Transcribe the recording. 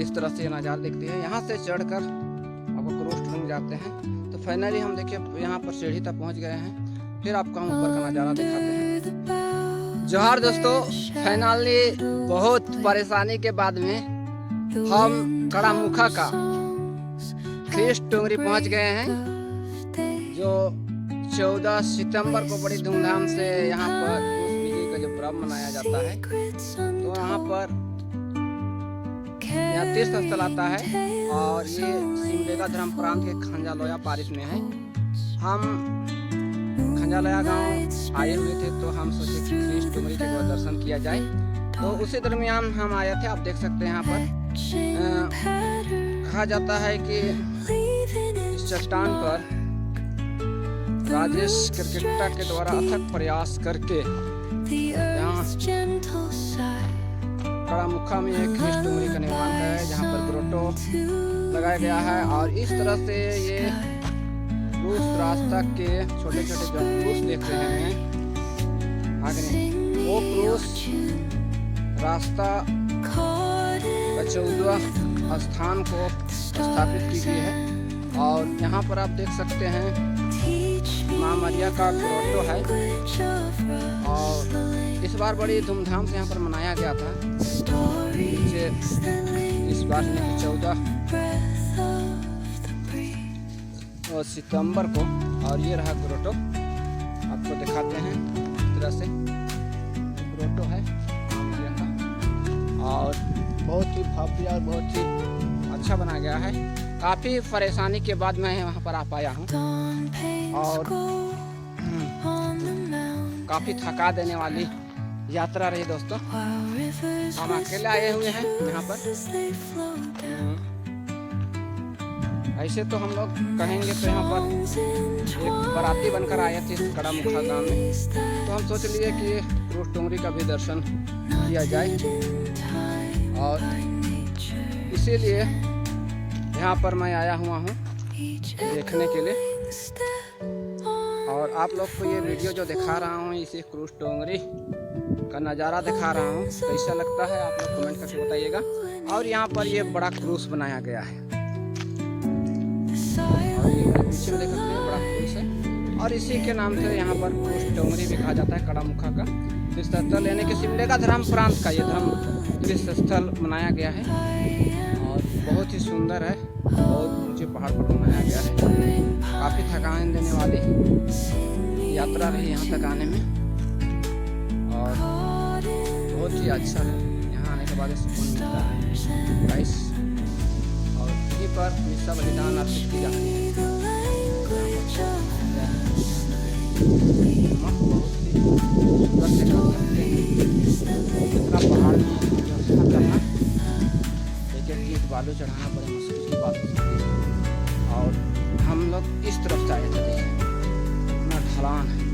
इस तरह से नज़ारा दिखती है। यहाँ से चढ़कर आपको क्रूज टूरिंग जाते हैं। तो फाइनली हम देखिए यहाँ पर सीढ़ी तक पहुँच गए हैं। फिर आपको हम ऊपर का नज़ारा दिखाते हैं। जोहार दोस्तों, फाइनली बहुत परेशानी के बाद में हम कड़ामुखा का ख्रीष्ट टोंगरी पहुँच गए हैं, जो 14 सितंबर को बड़ी धूमधाम से यहाँ पर उस विजय का जो पर्व मनाया जाता है। तो यहाँ पर यहाँ तीर्थ स्थल आता है और ये सिमडेगा धर्म प्रांत के खंजालोया पारिश में है। हम खंजालोया गांव आए हुए थे, तो हम सोचे कि ख्रीष्ट टोंगरी के दर्शन किया जाए। तो उसी दरमियान हम आए थे। आप देख सकते हैं यहाँ पर कहा जाता है कि इस चट्टान पर राजेश क्रिकेटा के द्वारा अथक प्रयास करके यहाँ कड़ामुखा में एक ख्रीष्ट टोंगरी का निर्माण किया है, जहाँ पर ग्रोटो लगाया गया है। और इस तरह से ये क्रूस रास्ता के छोटे छोटे जो क्रूस देख रहे हैं आगे, वो क्रूस रास्ता का 14वां स्थान को स्थापित की गई है। और यहाँ पर आप देख सकते हैं माँ मरिया का ग्रोटो है, और इस बार बड़ी धूमधाम से यहाँ पर मनाया गया था। इस बार 14 सितंबर को। और ये रहा ग्रोटो, आपको दिखाते हैं। इस तरह से ग्रोटो है और बहुत ही भव्य और बहुत ही अच्छा बना गया है। काफ़ी परेशानी के बाद मैं वहाँ पर आ पाया हूँ, और काफ़ी थका देने वाली यात्रा रही दोस्तों। हम अकेले आए हुए हैं यहाँ पर। ऐसे तो हम लोग कहेंगे तो यहाँ पर एक बाराती बनकर आए थे इस कड़ामुखा गांव में। तो हम सोच लिए कि क्रूज टोंगरी का भी दर्शन किया जाए, और इसीलिए यहाँ पर मैं आया हुआ हूँ देखने के लिए। और आप लोग को ये वीडियो जो दिखा रहा हूँ, इसी क्रूज टोंगरी का नज़ारा दिखा रहा हूँ, कैसा लगता है आप लोग कमेंट करके बताइएगा। और यहाँ पर ये बड़ा क्रूज बनाया गया है, और ये पीछे में देख सकते हैं बड़ा क्रूज है। और इसी के नाम से यहाँ पर क्रूज टोंगरी भी कहा जाता है। कड़ामुखा का तीर्थ स्थल यानी कि सिमडेगा धर्म प्रांत का ये धर्म तीर्थ स्थल बनाया गया है, और बहुत ही सुंदर है। बहुत ऊंचे पहाड़ पर बनाया गया है। काफ़ी थकान देने वाली यात्रा रही यहाँ तक आने में, और बहुत ही अच्छा है। यहाँ आने के बाद सुकून मिलता है गाइस। और यहीं पर निष्ठा बलिदान अर्पित की जाती है। इतना पहाड़ चढ़ना, एक बालू चढ़ाना बड़ी मुश्किल की बात है। और हम लोग इस तरफ से आए थे, इतना ढलान है।